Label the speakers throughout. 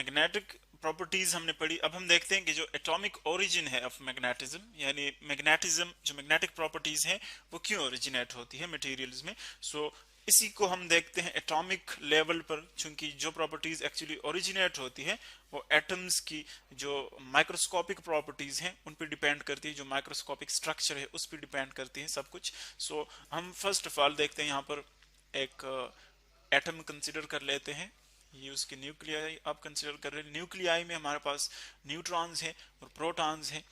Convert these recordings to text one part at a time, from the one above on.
Speaker 1: Magnetic properties हमने पढ़ी। अब हम देखते हैं कि जो एटॉमिक ओरिजिन है ऑफ मैग्नेटिज्म, यानी मैग्नेटिज्म जो मैग्नेटिक प्रॉपर्टीज हैं वो क्यों ओरिजिनेट होती है मटेरियल्स में। सो इसी को हम देखते हैं एटॉमिक लेवल पर, चूंकि जो प्रॉपर्टीज एक्चुअली ओरिजिनेट होती है वो एटम्स की जो माइक्रोस्कोपिक प्रॉपर्टीज हैं उन पर डिपेंड करती है, जो माइक्रोस्कोपिक स्ट्रक्चर है उस पर डिपेंड करती है सब कुछ। सो हम फर्स्ट ऑफ ऑल देखते हैं यहाँ पर एक एटम कंसिडर कर लेते हैं, ये उसके न्यूक्लियाई आप कंसिडर कर रहे हैं। न्यूक्लियाई में हमारे पास न्यूट्रॉन्स हैं और प्रोटॉन्स हैं।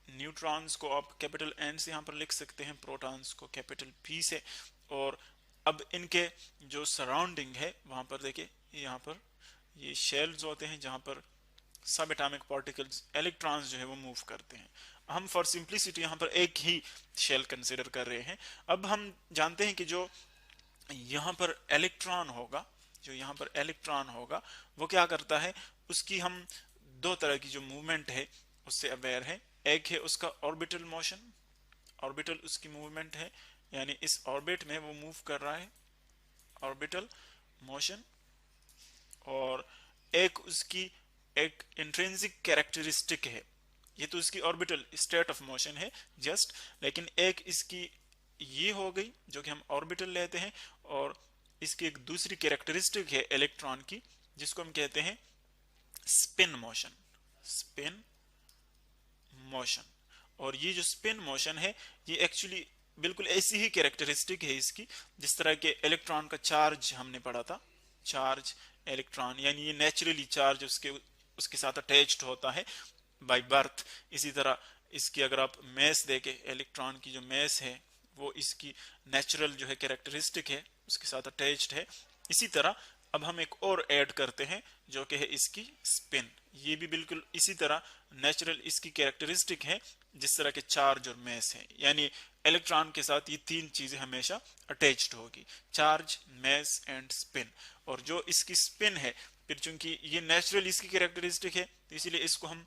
Speaker 1: न्यूट्रॉन्स को आप कैपिटल एन से यहाँ पर लिख सकते हैं, प्रोटॉन्स को कैपिटल पी से। और अब इनके जो सराउंडिंग है वहां पर देखिए, यहाँ पर ये शेल्स होते हैं जहां पर सब एटॉमिक पार्टिकल्स इलेक्ट्रॉन्स जो है वो मूव करते हैं। हम फॉर सिंप्लिसिटी यहाँ पर एक ही शेल कंसिडर कर रहे हैं। अब हम जानते हैं कि जो यहाँ पर इलेक्ट्रॉन होगा, जो यहाँ पर इलेक्ट्रॉन होगा वो क्या करता है, उसकी हम दो तरह की जो मूवमेंट है उससे अवेयर है। एक है उसका ऑर्बिटल मोशन, ऑर्बिटल उसकी मूवमेंट है, यानी इस ऑर्बिट में वो मूव कर रहा है, ऑर्बिटल मोशन। और एक उसकी एक इंट्रिंसिक कैरेक्टरिस्टिक है, ये तो उसकी ऑर्बिटल स्टेट ऑफ मोशन है जस्ट, लेकिन एक इसकी ये हो गई जो कि हम ऑर्बिटल लेते हैं, और इसकी एक दूसरी कैरेक्टरिस्टिक है इलेक्ट्रॉन की जिसको हम कहते हैं स्पिन मोशन, स्पिन मोशन। और ये जो स्पिन मोशन है ये एक्चुअली बिल्कुल ऐसी ही कैरेक्टरिस्टिक है इसकी जिस तरह के इलेक्ट्रॉन का चार्ज हमने पढ़ा था, चार्ज इलेक्ट्रॉन, यानी ये नेचुरली चार्ज उसके उसके साथ अटैच्ड होता है बाय बर्थ। इसी तरह इसकी अगर आप मैस देखें, इलेक्ट्रॉन की जो मैस है वो इसकी नेचुरल जो है कैरेक्टरिस्टिक है उसके साथ अटैच्ड है। इसी तरह अब हम एक और ऐड करते हैं जो कि है इसकी स्पिन, ये भी बिल्कुल इसी तरह नेचुरल इसकी कैरेक्टरिस्टिक है जिस तरह के चार्ज और मैस है, यानी इलेक्ट्रॉन के साथ ये तीन चीजें हमेशा अटैच्ड होगी, चार्ज, मैस एंड स्पिन। और जो इसकी स्पिन है, फिर चूंकि ये नेचुरल इसकी कैरेक्टरिस्टिक है तो इसीलिए इसको हम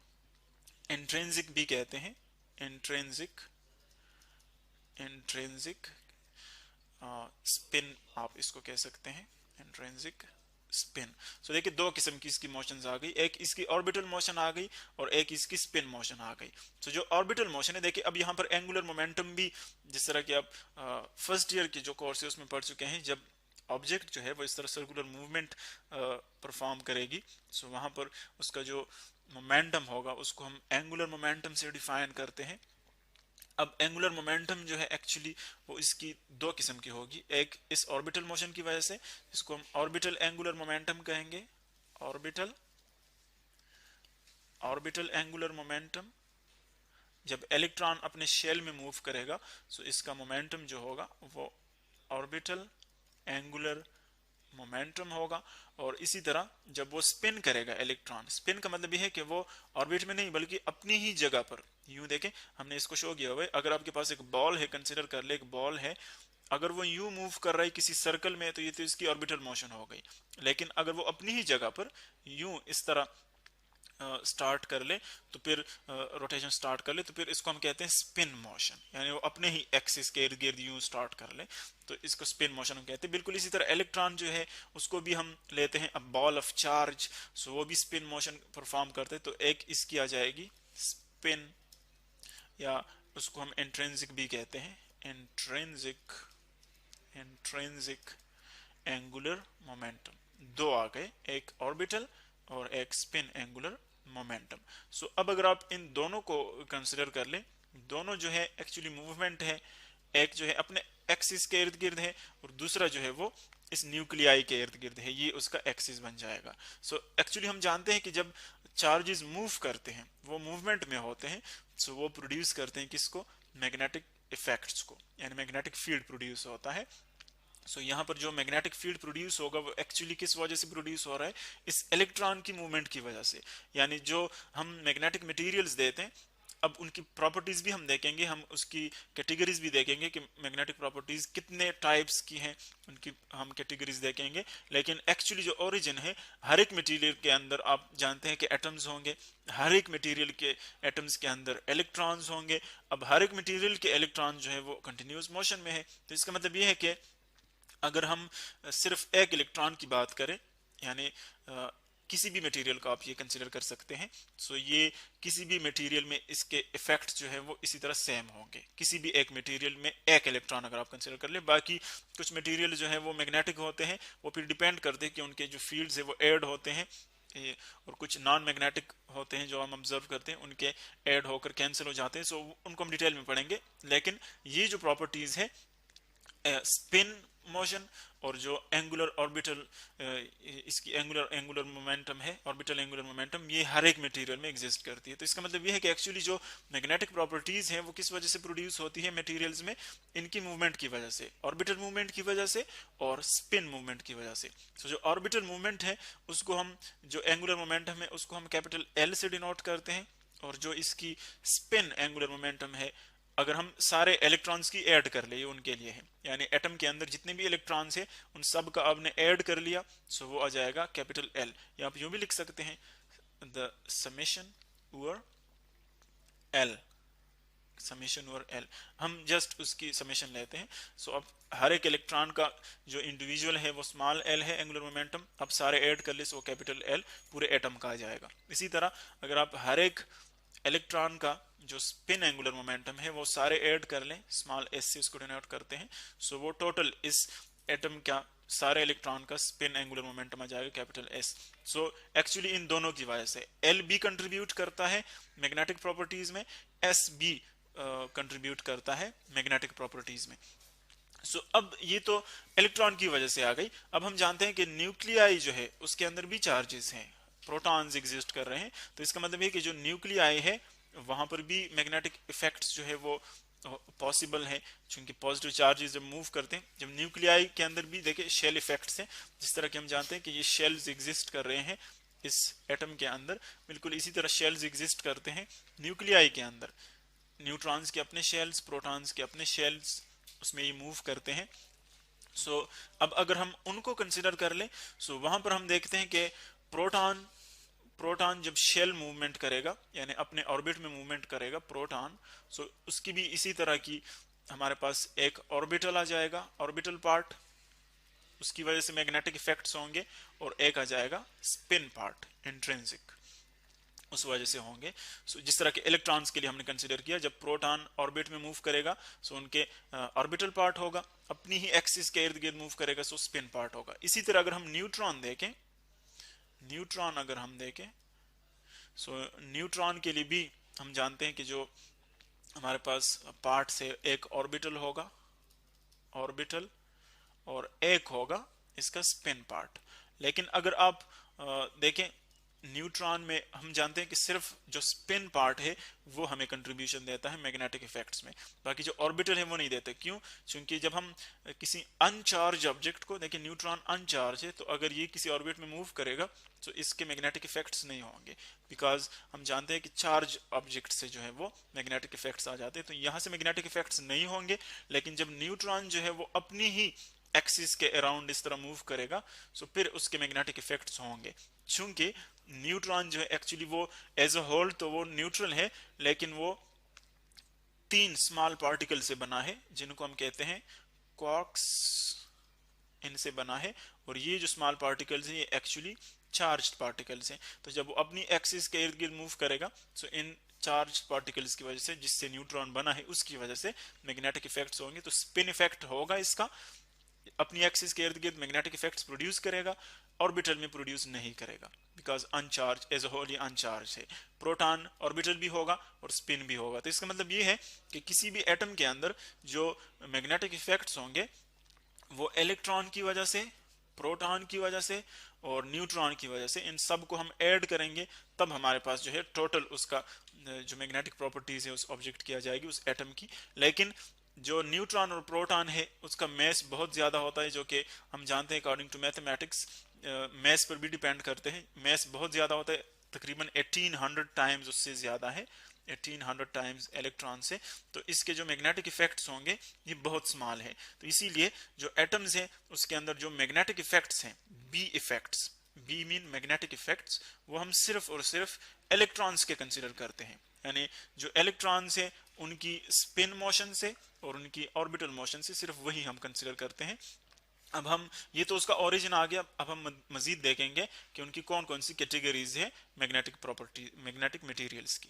Speaker 1: इंट्रिंसिक भी कहते हैं, इंट्रिंसिक, इंट्रिंसिक स्पिन आप इसको कह सकते हैं, इंट्रिंसिक स्पिन। सो देखिए दो किस्म की इसकी मोशंस आ गई, एक इसकी ऑर्बिटल मोशन आ गई और एक इसकी स्पिन मोशन आ गई। सो जो ऑर्बिटल मोशन है देखिए, अब यहाँ पर एंगुलर मोमेंटम भी जिस तरह की आप फर्स्ट ईयर के जो कोर्स है उसमें पढ़ चुके हैं, जब ऑब्जेक्ट जो है वो इस तरह सर्कुलर मूवमेंट परफॉर्म करेगी, सो वहां पर उसका जो मोमेंटम होगा उसको हम एंगुलर मोमेंटम से डिफाइन करते हैं। अब एंगुलर मोमेंटम जो है एक्चुअली वो इसकी दो किस्म की होगी, एक इस ऑर्बिटल मोशन की वजह से इसको हम ऑर्बिटल एंगुलर मोमेंटम कहेंगे, ऑर्बिटल, ऑर्बिटल एंगुलर मोमेंटम। जब इलेक्ट्रॉन अपने शेल में मूव करेगा सो इसका मोमेंटम जो होगा वो ऑर्बिटल एंगुलर मोमेंटम होगा। और इसी तरह जब वो स्पिन करेगा इलेक्ट्रॉन, स्पिन का मतलब ये है कि वो ऑर्बिट में नहीं बल्कि अपनी ही जगह पर, यूं देखें हमने इसको शो किया हुआ है, अगर आपके पास एक बॉल है, कंसिडर कर ले एक बॉल है, अगर वो यूं मूव कर रहा है किसी सर्कल में तो ये तो इसकी ऑर्बिटल मोशन हो गई, लेकिन अगर वो अपनी ही जगह पर यूं इस तरह स्टार्ट कर ले तो फिर रोटेशन स्टार्ट कर ले तो फिर इसको हम कहते हैं स्पिन मोशन, यानी वो अपने ही एक्सिस के इर्द गिर्द यूं स्टार्ट कर ले तो इसको स्पिन मोशन हम कहते हैं। बिल्कुल इसी तरह इलेक्ट्रॉन जो है उसको भी हम लेते हैं अब बॉल ऑफ चार्ज, सो वो भी स्पिन मोशन परफॉर्म करते हैं। तो एक इसकी आ जाएगी स्पिन, या उसको हम इंट्रिंसिक भी कहते हैं, इंट्रिंसिक, इंट्रिंसिक एंगुलर मोमेंटम। दो आ गए, एक ऑर्बिटल और एक स्पिन एंगुलर मोमेंटम। सो अब अगर आप इन दोनों को कंसिडर कर ले, दोनों जो है एक्चुअली मूवमेंट है, एक जो है अपने एक्सिस के इर्द गिर्द है और दूसरा जो है वो इस न्यूक्लियाई के इर्द गिर्द है, ये उसका एक्सिस बन जाएगा। सो एक्चुअली हम जानते हैं कि जब चार्जेस मूव करते हैं वो मूवमेंट में होते हैं, सो वो प्रोड्यूस करते हैं किसको, मैग्नेटिक इफेक्ट्स को, यानी मैग्नेटिक फील्ड प्रोड्यूस होता है। सो यहाँ पर जो मैग्नेटिक फील्ड प्रोड्यूस होगा वो एक्चुअली किस वजह से प्रोड्यूस हो रहा है, इस इलेक्ट्रॉन की मूवमेंट की वजह से। यानी जो हम मैग्नेटिक मटेरियल्स देते हैं, अब उनकी प्रॉपर्टीज भी हम देखेंगे, हम उसकी कैटेगरीज भी देखेंगे कि मैग्नेटिक प्रॉपर्टीज कितने टाइप्स की हैं, उनकी हम कैटेगरीज देखेंगे। लेकिन एक्चुअली जो ओरिजिन है, हर एक मटेरियल के अंदर आप जानते हैं कि एटम्स होंगे, हर एक मटेरियल के एटम्स के अंदर इलेक्ट्रॉन्स होंगे। अब हर एक मटेरियल के इलेक्ट्रॉन जो है वो कंटिन्यूस मोशन में है, तो इसका मतलब ये है कि अगर हम सिर्फ एक इलेक्ट्रॉन की बात करें, यानी किसी भी मटेरियल का आप ये कंसिडर कर सकते हैं। सो ये किसी भी मटेरियल में इसके इफेक्ट जो है वो इसी तरह सेम होंगे, किसी भी एक मटेरियल में एक इलेक्ट्रॉन अगर आप कंसिडर कर ले। बाकी कुछ मटेरियल जो है वो मैग्नेटिक होते हैं, वो फिर डिपेंड करते हैं कि उनके जो फील्ड्स है वो ऐड होते हैं, और कुछ नॉन मैग्नेटिक होते हैं जो हम ऑब्जर्व करते हैं उनके ऐड होकर कैंसिल हो जाते हैं। सो उनको हम डिटेल में पढ़ेंगे। लेकिन ये जो प्रॉपर्टीज है स्पिन मोशन और जो एंगुलर ऑर्बिटल इसकी एंगुलर मोमेंटम है, ऑर्बिटल एंगुलर मोमेंटम, ये हर एक मटेरियल में एग्जिस्ट करती है। तो इसका मतलब ये है कि एक्चुअली जो मैग्नेटिक प्रॉपर्टीज हैं वो किस वजह से प्रोड्यूस होती है मटेरियल्स में, इनकी मूवमेंट की वजह से, ऑर्बिटल मूवमेंट की वजह से और स्पिन मूवमेंट की वजह से। तो जो ऑर्बिटल मूवमेंट है उसको हम, जो एंगुलर मोमेंटम है उसको हम कैपिटल एल से डिनोट करते हैं, और जो इसकी स्पिन एंगुलर मोमेंटम है, अगर हम सारे इलेक्ट्रॉन्स की ऐड कर ले, ये उनके लिए है, यानी एटम के अंदर जितने भी इलेक्ट्रॉन्स हैं उन सब का आपने ऐड कर लिया, सो वो आ जाएगा कैपिटल एल। या आप यूं भी लिख सकते हैं the summation over L, summation over L, हम जस्ट उसकी समेशन लेते हैं। सो अब हर एक इलेक्ट्रॉन का जो इंडिविजुअल है वो स्मॉल एल है एंगुलर मोमेंटम, अब सारे ऐड कर ले सो कैपिटल एल पूरे एटम का आ जाएगा। इसी तरह अगर आप हर एक इलेक्ट्रॉन का जो स्पिन एंगुलर मोमेंटम है वो सारे ऐड कर लें, स्मॉल एस से उसको डिनोट करते हैं, सो वो टोटल इस एटम का सारे इलेक्ट्रॉन का स्पिन एंगुलर मोमेंटम आ जाएगा capital S. So actually in दोनों की वजह से एल बी कंट्रीब्यूट करता है मैग्नेटिक प्रॉपर्टीज में, एस बी कंट्रीब्यूट करता है मैग्नेटिक प्रॉपर्टीज में। सो अब ये तो इलेक्ट्रॉन की वजह से आ गई। अब हम जानते हैं कि न्यूक्लियाई जो है उसके अंदर भी चार्जेस हैं, प्रोटॉन्स एग्जिस्ट कर रहे हैं। तो इसका मतलब है कि जो न्यूक्लियाई है वहां पर भी मैग्नेटिक इफेक्ट्स जो है वो पॉसिबल है, क्योंकि पॉजिटिव चार्जेस जब मूव करते हैं, जब न्यूक्लियाई के अंदर भी देखिए शेल इफेक्ट्स हैं, जिस तरह के हम जानते हैं कि ये शेल्स एग्जिस्ट कर रहे हैं इस एटम के अंदर, बिल्कुल इसी तरह शेल्स एग्जिस्ट करते हैं न्यूक्लियाई के अंदर। न्यूट्रॉन्स के अपने शेल्स, प्रोटॉन्स के अपने शेल्स, उसमें ये मूव करते हैं। सो अब अगर हम उनको कंसिडर कर लें, सो वहां पर हम देखते हैं कि प्रोटॉन प्रोटॉन जब शेल मूवमेंट करेगा, यानी अपने ऑर्बिट में मूवमेंट करेगा प्रोटॉन, सो उसकी भी इसी तरह की हमारे पास एक ऑर्बिटल आ जाएगा, ऑर्बिटल पार्ट, उसकी वजह से मैग्नेटिक इफेक्ट्स होंगे, और एक आ जाएगा स्पिन पार्ट इंट्रिंसिक, उस वजह से होंगे। सो जिस तरह के इलेक्ट्रॉन्स के लिए हमने कंसीडर किया, जब प्रोटॉन ऑर्बिट में मूव करेगा सो उनके ऑर्बिटल पार्ट होगा, अपनी ही एक्सिस के इर्द गिर्द मूव करेगा सो स्पिन पार्ट होगा। इसी तरह अगर हम न्यूट्रॉन देखें, न्यूट्रॉन अगर हम देखें, सो न्यूट्रॉन के लिए भी हम जानते हैं कि जो हमारे पास पार्ट से एक ऑर्बिटल होगा, ऑर्बिटल, और एक होगा इसका स्पिन पार्ट। लेकिन अगर आप देखें न्यूट्रॉन में हम जानते हैं कि सिर्फ जो स्पिन पार्ट है वो हमें कंट्रीब्यूशन देता है मैग्नेटिक इफेक्ट्स में, बाकी जो ऑर्बिटल है वो नहीं देते। क्यों? क्योंकि जब हम किसी अनचार्ज ऑब्जेक्ट को देखें, न्यूट्रॉन अनचार्ज है, तो अगर ये किसी ऑर्बिट में मूव करेगा तो इसके मैग्नेटिक इफेक्ट्स नहीं होंगे, बिकॉज हम जानते हैं कि चार्ज ऑब्जेक्ट से जो है वो मैग्नेटिक इफेक्ट्स आ जाते हैं, तो यहाँ से मैग्नेटिक इफेक्ट्स नहीं होंगे। लेकिन जब न्यूट्रॉन जो है वो अपनी ही एक्सिस के अराउंड इस तरह मूव करेगा, सो फिर उसके मैग्नेटिक इफेक्ट्स होंगे। चूंकि न्यूट्रॉन जो है एक्चुअली वो एज अ होल तो वो न्यूट्रल है, लेकिन वो 3 स्मॉल पार्टिकल से बना है जिनको हम कहते हैं क्वार्क्स, इनसे बना है। और ये जो स्मॉल पार्टिकल्स हैं ये एक्चुअली चार्ज्ड पार्टिकल्स हैं। तो जब वो अपनी एक्सिस के इर्द गिर्द मूव करेगा, सो इन चार्ज पार्टिकल्स की वजह से, जिससे न्यूट्रॉन बना है, उसकी वजह से मैग्नेटिक इफेक्ट्स होंगे। तो स्पिन इफेक्ट होगा इसका, अपनी एक्सिस के इर्द गिर्द मैग्नेटिक इफेक्ट्स प्रोड्यूस करेगा, ऑर्बिटल में प्रोड्यूस नहीं करेगा, because uncharge, as a whole ये अनचार्ज है। प्रोटॉन ऑर्बिटल भी होगा और स्पिन भी होगा। तो इसका मतलब ये है कि किसी भी एटम के अंदर जो मैग्नेटिक इफेक्ट्स होंगे वो इलेक्ट्रॉन की वजह से, प्रोटॉन की वजह से और न्यूट्रॉन की वजह से, इन सब को हम ऐड करेंगे, तब हमारे पास जो है टोटल उसका जो मैग्नेटिक प्रॉपर्टीज है उस ऑब्जेक्ट की आ जाएगी, उस एटम की। लेकिन जो न्यूट्रॉन और प्रोटॉन है उसका मैस बहुत ज्यादा होता है, जो कि हम जानते हैं अकॉर्डिंग टू मैथमेटिक्स मैस पर भी डिपेंड करते हैं। मैस बहुत ज्यादा होता है, तकरीबन 1800 टाइम्स उससे ज्यादा है, 1800 टाइम्स इलेक्ट्रॉन से। तो इसके जो मैग्नेटिक इफेक्ट्स होंगे ये बहुत स्मॉल है। तो इसीलिए जो एटम्स हैं उसके अंदर जो मैग्नेटिक इफेक्ट्स हैं, B effects, B mean magnetic effects, वो हम सिर्फ और सिर्फ इलेक्ट्रॉन्स के कंसीडर करते हैं। यानी जो इलेक्ट्रॉन्स है उनकी स्पिन मोशन से और उनकी ऑर्बिटल मोशन से, सिर्फ वही हम कंसीडर करते हैं। अब हम ये तो उसका ओरिजिन आ गया, अब हम मजीद देखेंगे कि उनकी कौन कौन सी कैटेगरीज है मैग्नेटिक प्रॉपर्टी मैग्नेटिक मटेरियल्स की।